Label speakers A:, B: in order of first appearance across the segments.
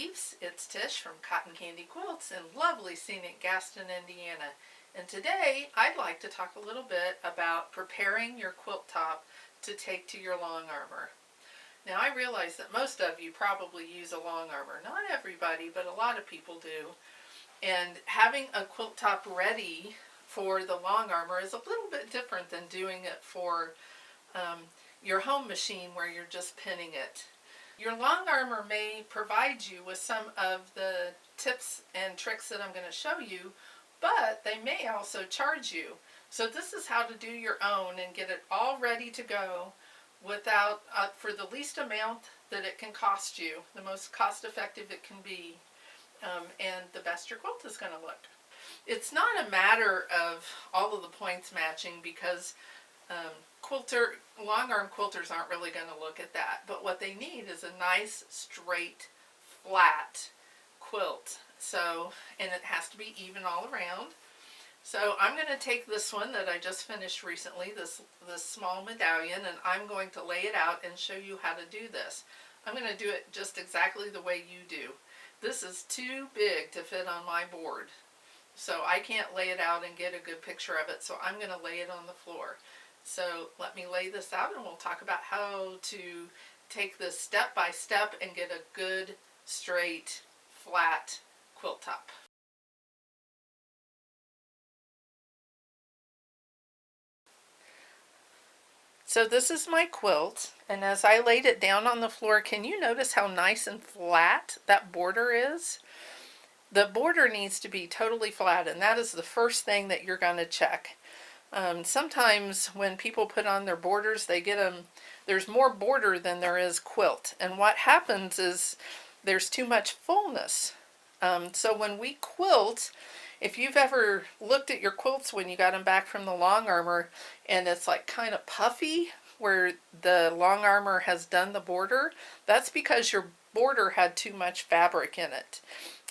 A: peeps, it's Tish from Cotton Candy Quilts in lovely scenic Gaston, Indiana. And today I'd like to talk a little bit about preparing your quilt top to take to your long armor. Now I realize that most of you probably use a long armor. Not everybody, but a lot of people do. And having a quilt top ready for the long armor is a little bit different than doing it for your home machine where you're just pinning it. Your long armor may provide you with some of the tips and tricks that I'm going to show you, but they may also charge you. So this is how to do your own and get it all ready to go without for the least amount that it can cost you, the most cost effective it can be, and the best your quilt is going to look. It's not a matter of all of the points matching because long arm quilters aren't really going to look at that, but what they need is a nice straight flat quilt. So, and it has to be even all around. So I'm going to take this one that I just finished recently, this small medallion, and I'm going to lay it out and show you how to do this. I'm going to do it just exactly the way you do. This is too big to fit on my board, so I can't lay it out and get a good picture of it, so I'm going to lay it on the floor. So let me lay this out and we'll talk about how to take this step by step and get a good, straight, flat quilt top. So this is my quilt, and as I laid it down on the floor, can you notice how nice and flat that border is? The border needs to be totally flat, and that is the first thing that you're going to check. Sometimes when people put on their borders, they get them, there's more border than there is quilt, and what happens is there's too much fullness. So when we quilt, if you've ever looked at your quilts when you got them back from the long armor and it's like kind of puffy where the long armor has done the border, that's because your border had too much fabric in it,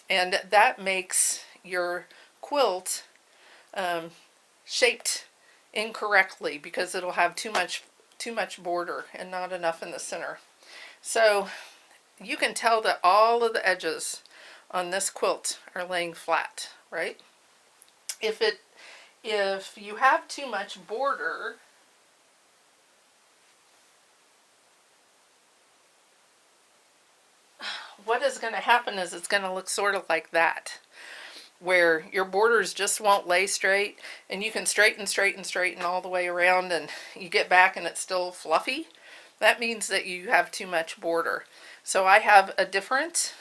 A: and that makes your quilt shaped incorrectly because it'll have too much border and not enough in the center. So you can tell that all of the edges on this quilt are laying flat, right? If you have too much border, what is going to happen is it's going to look sort of like that, where your borders just won't lay straight, and you can straighten all the way around, and you get back and it's still fluffy. That means that you have too much border. So I have a different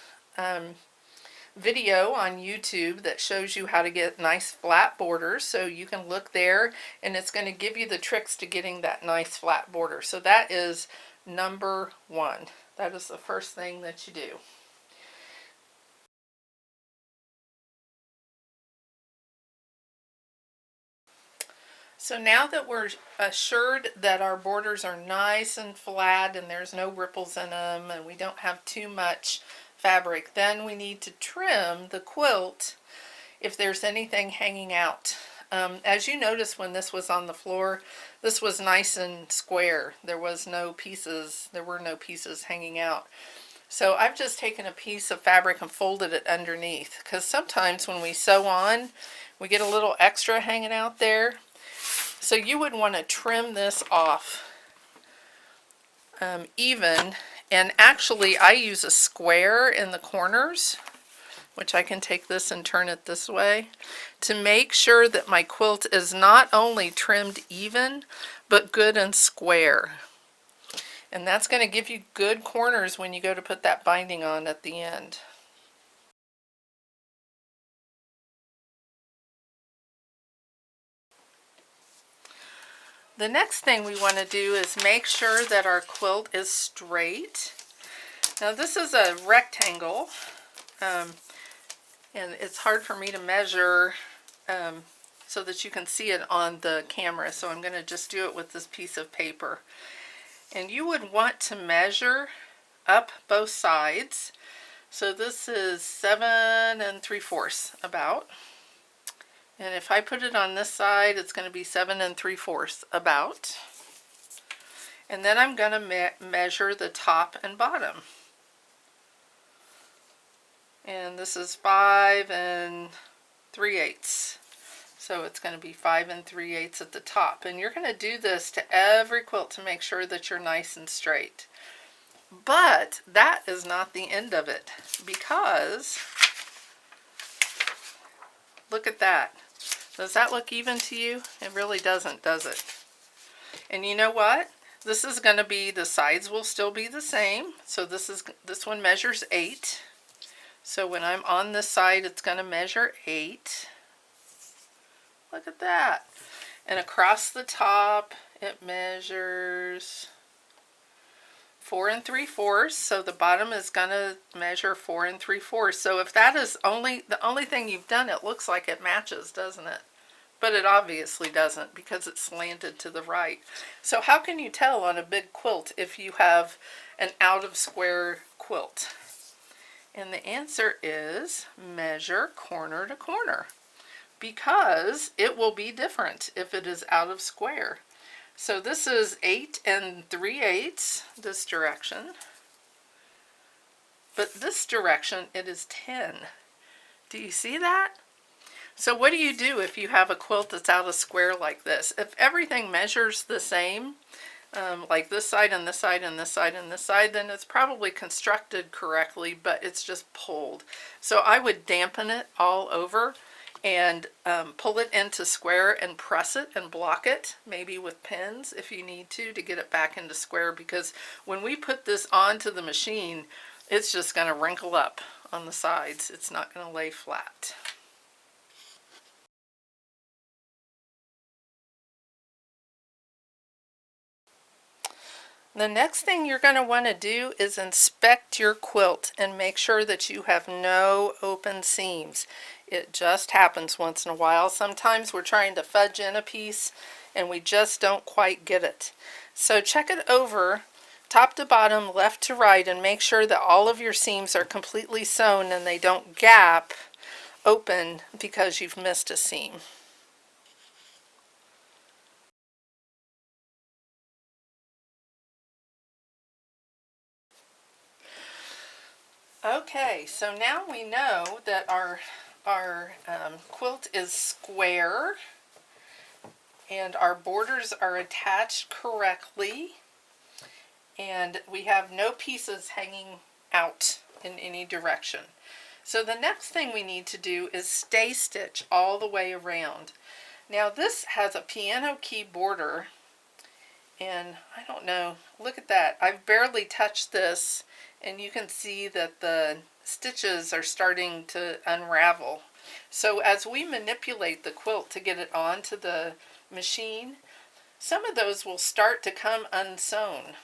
A: video on YouTube that shows you how to get nice flat borders, so you can look there and it's going to give you the tricks to getting that nice flat border. So that is number one. That is the first thing that you do. So now that we're assured that our borders are nice and flat and there's no ripples in them and we don't have too much fabric, then we need to trim the quilt if there's anything hanging out. As you notice, when this was on the floor, this was nice and square. There were no pieces hanging out. So I've just taken a piece of fabric and folded it underneath, because sometimes when we sew on, we get a little extra hanging out there. So you would want to trim this off even, and actually I use a square in the corners, which I can take this and turn it this way, to make sure that my quilt is not only trimmed even, but good and square. And that's going to give you good corners when you go to put that binding on at the end. The next thing we want to do is make sure that our quilt is straight. Now this is a rectangle, and it's hard for me to measure so that you can see it on the camera, so I'm going to just do it with this piece of paper. And you would want to measure up both sides. So this is 7 3/4 about. And if I put it on this side, it's going to be 7 3/4 about. And then I'm going to measure the top and bottom. And this is 5 3/8. So it's going to be 5 3/8 at the top. And you're going to do this to every quilt to make sure that you're nice and straight. But that is not the end of it, because look at that. Does that look even to you? It really doesn't, does it? And you know what? This is going to be, the sides will still be the same. So this one measures 8. So when I'm on this side, it's going to measure 8. Look at that. And across the top, it measures 4 3/4. So the bottom is going to measure 4 3/4. So if that is the only thing you've done, it looks like it matches, doesn't it? But it obviously doesn't, because it's slanted to the right. So how can you tell on a big quilt if you have an out of square quilt? And the answer is measure corner to corner, because it will be different if it is out of square. So this is 8 3/8, this direction. But this direction, it is 10. Do you see that? So what do you do if you have a quilt that's out of square like this? If everything measures the same, like this side and this side and this side and this side, then it's probably constructed correctly, but it's just pulled. So I would dampen it all over and pull it into square and press it and block it, maybe with pins if you need to get it back into square, because when we put this onto the machine, it's just going to wrinkle up on the sides. It's not going to lay flat. The next thing you're going to want to do is inspect your quilt and make sure that you have no open seams. It just happens once in a while. Sometimes we're trying to fudge in a piece and we just don't quite get it. So check it over top to bottom, left to right, and make sure that all of your seams are completely sewn and they don't gap open because you've missed a seam. Okay, so now we know that our quilt is square and our borders are attached correctly, and we have no pieces hanging out in any direction. So the next thing we need to do is stay stitch all the way around. Now this has a piano key border, and I don't know, look at that. I've barely touched this, and you can see that the stitches are starting to unravel. So as we manipulate the quilt to get it onto the machine, some of those will start to come unsewn.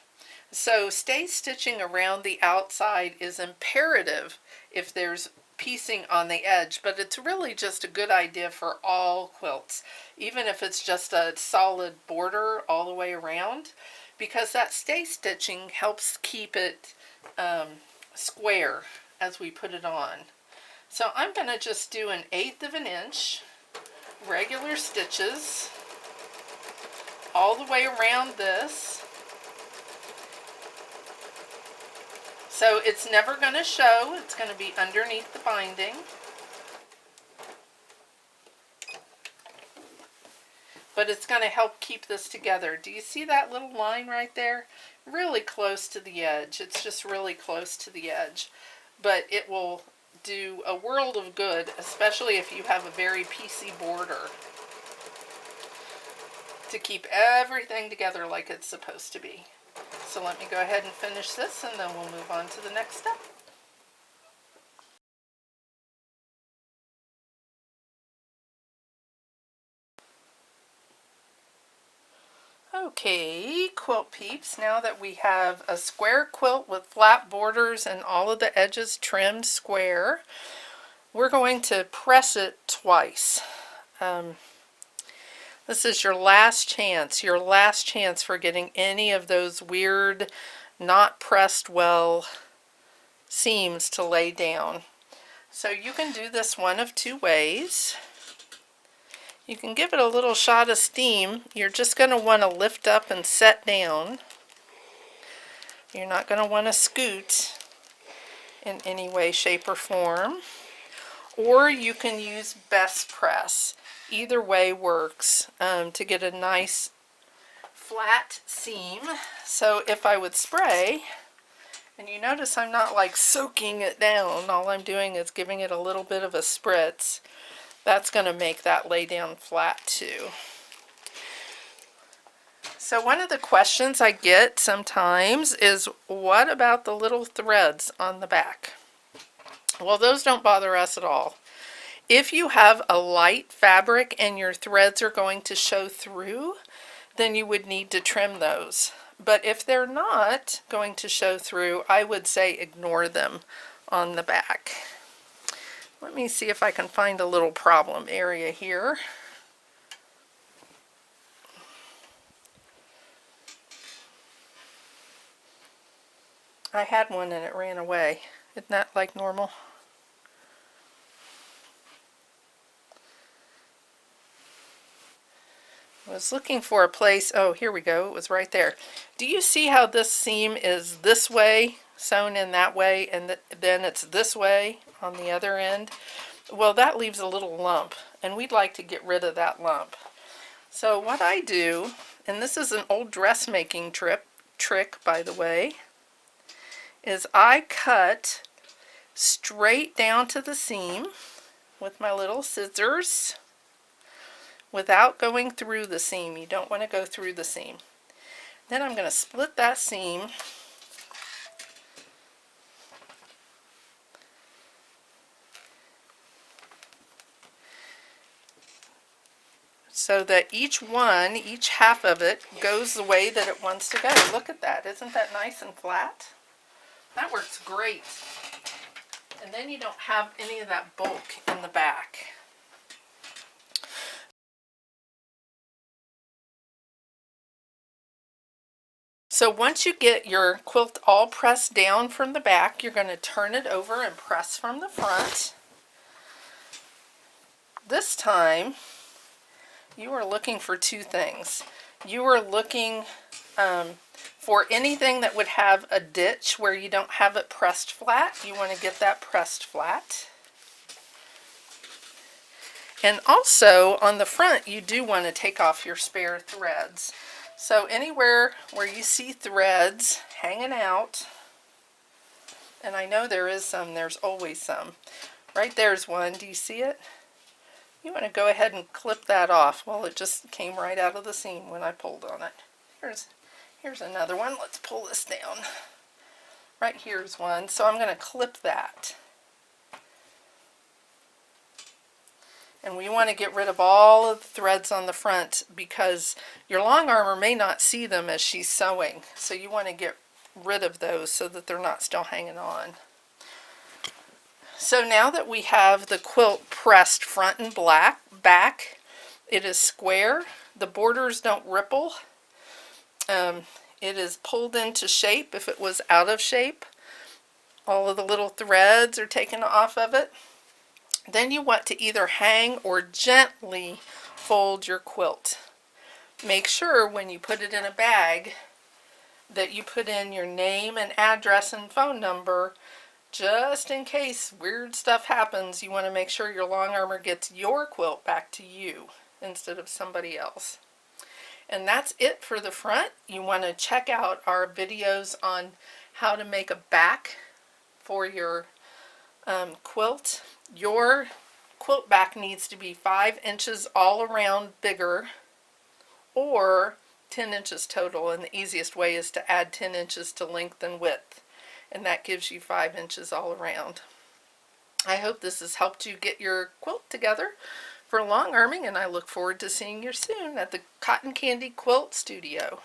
A: So stay stitching around the outside is imperative if there's piecing on the edge, but it's really just a good idea for all quilts, even if it's just a solid border all the way around, because that stay stitching helps keep it square as we put it on. So I'm going to just do 1/8 of an inch regular stitches all the way around this. So it's never going to show, it's going to be underneath the binding. But it's going to help keep this together. Do you see that little line right there? Really close to the edge. It's just really close to the edge. But it will do a world of good, especially if you have a very piecey border, to keep everything together like it's supposed to be. So let me go ahead and finish this, and then we'll move on to the next step. Okay, quilt peeps, now that we have a square quilt with flat borders and all of the edges trimmed square, we're going to press it twice. This is your last chance for getting any of those weird, not pressed well seams to lay down. So you can do this one of two ways. You can give it a little shot of steam. You're just going to want to lift up and set down. You're not going to want to scoot. in any way, shape, or form. Or you can use best press. Either way works to get a nice flat seam. So if I would spray, and you notice I'm not like soaking it down, all I'm doing is giving it a little bit of a spritz. That's going to make that lay down flat too. So one of the questions I get sometimes is, what about the little threads on the back? Well, those don't bother us at all. If you have a light fabric and your threads are going to show through, then you would need to trim those. But if they're not going to show through, I would say ignore them on the back. Let me see if I can find a little problem area here. I had one and it ran away. Isn't that like normal? I was looking for a place. Oh, here we go. It was right there. Do you see how this seam is this way, sewn in that way, and then it's this way on the other end? Well, that leaves a little lump, and we'd like to get rid of that lump. So what I do, and this is an old dressmaking trick, by the way, is I cut straight down to the seam with my little scissors without going through the seam. You don't want to go through the seam. Then I'm going to split that seam so that each half of it goes the way that it wants to go. Look at that. Isn't that nice and flat? That works great. And then you don't have any of that bulk in the back. So once you get your quilt all pressed down from the back, you're going to turn it over and press from the front. This time, you are looking for two things. You are looking for anything that would have a ditch where you don't have it pressed flat. You want to get that pressed flat. And also on the front, you do want to take off your spare threads. So anywhere where you see threads hanging out, and I know there is some, there's always some. Right there's one, do you see it? You want to go ahead and clip that off. Well, it just came right out of the seam when I pulled on it. Here's another one. Let's pull this down. Right here's one, so I'm going to clip that. And we want to get rid of all of the threads on the front because your long armor may not see them as she's sewing. So you want to get rid of those so that they're not still hanging on. So now that we have the quilt pressed front and back, it is square. The borders don't ripple. It is pulled into shape if it was out of shape. All of the little threads are taken off of it. Then you want to either hang or gently fold your quilt. Make sure when you put it in a bag that you put in your name and address and phone number. Just in case weird stuff happens, you want to make sure your long armor gets your quilt back to you instead of somebody else. And that's it for the front. You want to check out our videos on how to make a back for your quilt. Your quilt back needs to be 5 inches all around bigger or 10 inches total, and the easiest way is to add 10 inches to length and width, and that gives you 5 inches all around. I hope this has helped you get your quilt together for long arming, and I look forward to seeing you soon at the Cotton Candy Quilt Studio.